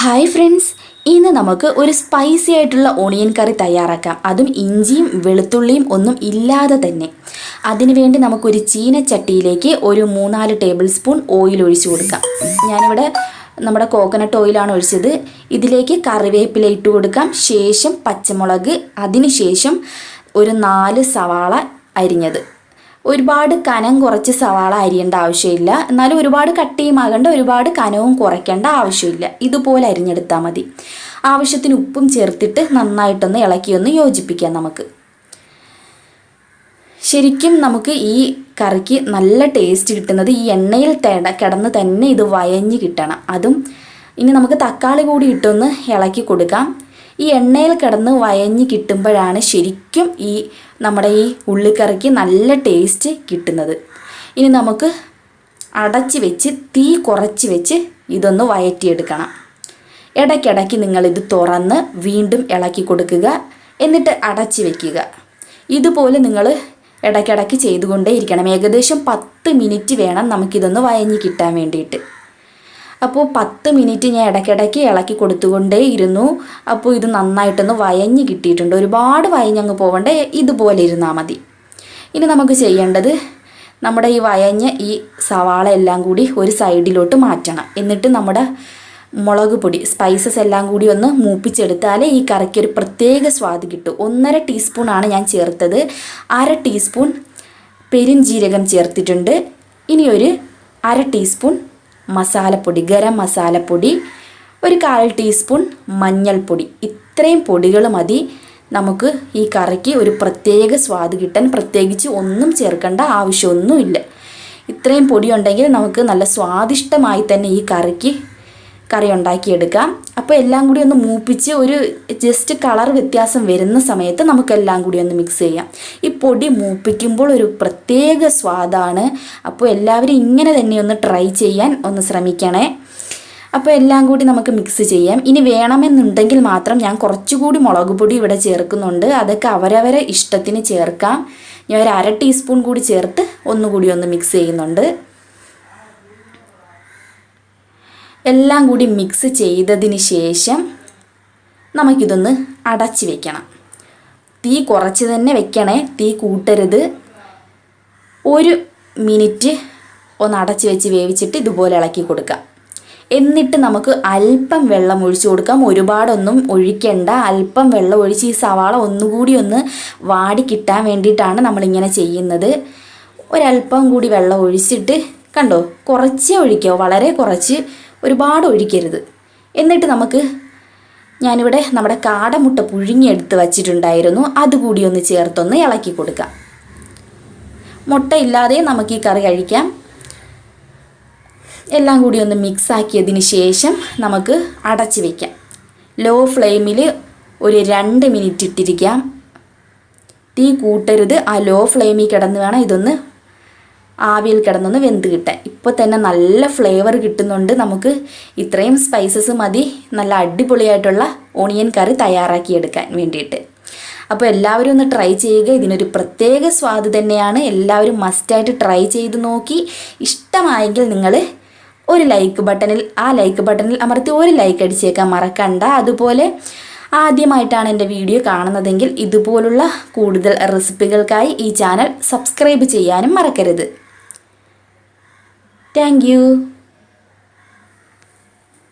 Hi friends, ഇന്ന് നമുക്ക് ഒരു സ്പൈസി ആയിട്ടുള്ള ഓണിയൻ കറി തയ്യാറാക്കാം. അതും ഇഞ്ചിയും വെളുത്തുള്ളിയും ഒന്നും ഇല്ലാതെ തന്നെ. അതിനുവേണ്ടി നമുക്കൊരു ചീനച്ചട്ടിയിലേക്ക് ഒരു 3-4 ടേബിൾ സ്പൂൺ ഓയിൽ ഒഴിച്ചു കൊടുക്കാം. ഞാനിവിടെ നമ്മുടെ കോക്കനട്ട് ഓയിലാണ് ഒഴിച്ചത്. ഇതിലേക്ക് കറിവേപ്പില ഇട്ട് കൊടുക്കാം. ശേഷം പച്ചമുളക്, അതിനുശേഷം ഒരു 4 സവാള അരിഞ്ഞത്. ഒരുപാട് കനം കുറച്ച് സവാള അരിയേണ്ട ആവശ്യമില്ല, എന്നാലും ഒരുപാട് കട്ടിയും ആകേണ്ട, ഒരുപാട് കനവും കുറയ്ക്കേണ്ട ആവശ്യമില്ല. ഇതുപോലെ അരിഞ്ഞെടുത്താൽ മതി. ആവശ്യത്തിന് ഉപ്പും ചേർത്തിട്ട് നന്നായിട്ടൊന്ന് ഇളക്കിയൊന്ന് യോജിപ്പിക്കാം. ശരിക്കും നമുക്ക് ഈ കറിക്ക് നല്ല ടേസ്റ്റ് കിട്ടുന്നത് ഈ എണ്ണയിൽ കിടന്ന് തന്നെ ഇത് വയഞ്ഞ് കിട്ടണം. അതും ഇനി നമുക്ക് തക്കാളി കൂടി ഇട്ടൊന്ന് ഇളക്കി കൊടുക്കാം. ഈ എണ്ണയിൽ കിടന്ന് വയഞ്ഞ് കിട്ടുമ്പോഴാണ് ശരിക്കും നമ്മുടെ ഈ ഉള്ളിക്കറിക്ക് നല്ല ടേസ്റ്റ് കിട്ടുന്നത്. ഇനി നമുക്ക് അടച്ച് വെച്ച് തീ കുറച്ച് വെച്ച് ഇതൊന്ന് വയറ്റിയെടുക്കണം. ഇടയ്ക്കിടയ്ക്ക് നിങ്ങളിത് തുറന്ന് വീണ്ടും ഇളക്കി കൊടുക്കുക, എന്നിട്ട് അടച്ച് വയ്ക്കുക. ഇതുപോലെ നിങ്ങൾ ഇടയ്ക്കിടയ്ക്ക് ചെയ്തുകൊണ്ടേ ഇരിക്കണം. ഏകദേശം 10 മിനിറ്റ് വേണം നമുക്കിതൊന്ന് വയഞ്ഞ് കിട്ടാൻ വേണ്ടിയിട്ട്. അപ്പോൾ 10 മിനിറ്റ് ഞാൻ ഇടയ്ക്കിടയ്ക്ക് ഇളക്കി കൊടുത്തുകൊണ്ടേ ഇരുന്നു. അപ്പോൾ ഇത് നന്നായിട്ടൊന്ന് വയഞ്ഞ് കിട്ടിയിട്ടുണ്ട്. ഒരുപാട് വയഞ്ഞങ്ങ് പോകണ്ടേ, ഇതുപോലെ ഇരുന്നാൽ മതി. ഇനി നമുക്ക് ചെയ്യേണ്ടത് നമ്മുടെ ഈ വയഞ്ഞ ഈ സവാള എല്ലാം കൂടി ഒരു സൈഡിലോട്ട് മാറ്റണം. എന്നിട്ട് നമ്മുടെ മുളക് പൊടി, സ്പൈസസ് എല്ലാം കൂടി ഒന്ന് മൂപ്പിച്ചെടുത്താലേ ഈ കറിക്ക് ഒരു പ്രത്യേക സ്വാദ് കിട്ടും. 1.5 ടീസ്പൂണാണ് ഞാൻ ചേർത്തത്. 1/2 ടീസ്പൂൺ പെരുംജീരകം ചേർത്തിട്ടുണ്ട്. ഇനി ഒരു 1/2 ടീസ്പൂൺ മസാലപ്പൊടി, ഗരം മസാലപ്പൊടി, ഒരു 1/4 ടീസ്പൂൺ മഞ്ഞൾപ്പൊടി. ഇത്രയും പൊടികൾ മതി നമുക്ക് ഈ കറിക്ക് ഒരു പ്രത്യേക സ്വാദ് കിട്ടാൻ. പ്രത്യേകിച്ച് ഒന്നും ചേർക്കേണ്ട ആവശ്യമൊന്നുമില്ല. ഇത്രയും പൊടി ഉണ്ടെങ്കിൽ നമുക്ക് നല്ല സ്വാദിഷ്ടമായി തന്നെ ഈ കറി ഉണ്ടാക്കിയെടുക്കാം. അപ്പോൾ എല്ലാം കൂടി ഒന്ന് മൂപ്പിച്ച് ഒരു ജസ്റ്റ് കളർ വ്യത്യാസം വരുന്ന സമയത്ത് നമുക്കെല്ലാം കൂടി ഒന്ന് മിക്സ് ചെയ്യാം. ഈ പൊടി മൂപ്പിക്കുമ്പോൾ ഒരു പ്രത്യേക സ്വാദാണ്. അപ്പോൾ എല്ലാവരും ഇങ്ങനെ തന്നെ ഒന്ന് ട്രൈ ചെയ്യാൻ ഒന്ന് ശ്രമിക്കണേ. അപ്പോൾ എല്ലാം കൂടി നമുക്ക് മിക്സ് ചെയ്യാം. ഇനി വേണമെന്നുണ്ടെങ്കിൽ മാത്രം ഞാൻ കുറച്ചുകൂടി മുളക് പൊടി ഇവിടെ ചേർക്കുന്നുണ്ട്. അതൊക്കെ അവരവരെ ഇഷ്ടത്തിന് ചേർക്കാം. ഞാൻ ഒരു 1/2 ടീസ്പൂൺ കൂടി ചേർത്ത് ഒന്നുകൂടി ഒന്ന് മിക്സ് ചെയ്യുന്നുണ്ട്. എല്ലാം കൂടി മിക്സ് ചെയ്തതിന് ശേഷം നമുക്കിതൊന്ന് അടച്ച് വെക്കണം. തീ കുറച്ച് തന്നെ വെക്കണേ, തീ കൂട്ടരുത്. 1 മിനിറ്റ് ഒന്ന് അടച്ച് വെച്ച് വേവിച്ചിട്ട് ഇതുപോലെ ഇളക്കി കൊടുക്കാം. എന്നിട്ട് നമുക്ക് അല്പം വെള്ളം ഒഴിച്ചു കൊടുക്കാം. ഒരുപാടൊന്നും ഒഴിക്കേണ്ട, അല്പം വെള്ളം ഒഴിച്ച് ഈ സവാള ഒന്നുകൂടി ഒന്ന് വാടി കിട്ടാൻ വേണ്ടിയിട്ടാണ് നമ്മളിങ്ങനെ ചെയ്യുന്നത്. ഒരല്പം കൂടി വെള്ളം ഒഴിച്ചിട്ട് കണ്ടോ, കുറച്ചേ ഒഴിക്കാവൂ, വളരെ കുറച്ച്, ഒരുപാട് ഒഴിക്കരുത്. എന്നിട്ട് ഞാനിവിടെ നമ്മുടെ കാടമുട്ട പുഴുങ്ങിയെടുത്ത് വച്ചിട്ടുണ്ടായിരുന്നു, അതുകൂടി ഒന്ന് ചേർത്തൊന്ന് ഇളക്കി കൊടുക്കാം. മുട്ട ഇല്ലാതെ നമുക്ക് ഈ കറി കഴിക്കാം. എല്ലാം കൂടി ഒന്ന് മിക്സ് ആക്കിയതിന് ശേഷം നമുക്ക് അടച്ച് വയ്ക്കാം. ലോ ഫ്ലെയിമിൽ ഒരു 2 മിനിറ്റ് ഇട്ടിരിക്കാം. തീ കൂട്ടരുത്. ആ ലോ ഫ്ലെയിമിൽ കിടന്ന് വേണം ഇതൊന്ന് ആവിയിൽ കിടന്നൊന്ന് വെന്ത് കിട്ടാൻ. ഇപ്പോൾ തന്നെ നല്ല ഫ്ലേവർ കിട്ടുന്നുണ്ട്. നമുക്ക് ഇത്രയും സ്പൈസസ് മതി നല്ല അടിപൊളിയായിട്ടുള്ള ഓണിയൻ കറി തയ്യാറാക്കിയെടുക്കാൻ വേണ്ടിയിട്ട്. അപ്പോൾ എല്ലാവരും ഒന്ന് ട്രൈ ചെയ്യുക. ഇതിനൊരു പ്രത്യേക സ്വാദ് തന്നെയാണ്. എല്ലാവരും മസ്റ്റായിട്ട് ട്രൈ ചെയ്ത് നോക്കി ഇഷ്ടമായെങ്കിൽ നിങ്ങൾ ഒരു ലൈക്ക് ബട്ടണിൽ അമർത്തി ഒരു ലൈക്ക് അടിച്ചേക്കാൻ മറക്കണ്ട. അതുപോലെ ആദ്യമായിട്ടാണ് എൻ്റെ വീഡിയോ കാണുന്നതെങ്കിൽ ഇതുപോലുള്ള കൂടുതൽ റെസിപ്പികൾക്കായി ഈ ചാനൽ സബ്സ്ക്രൈബ് ചെയ്യാനും മറക്കരുത്. Thank you.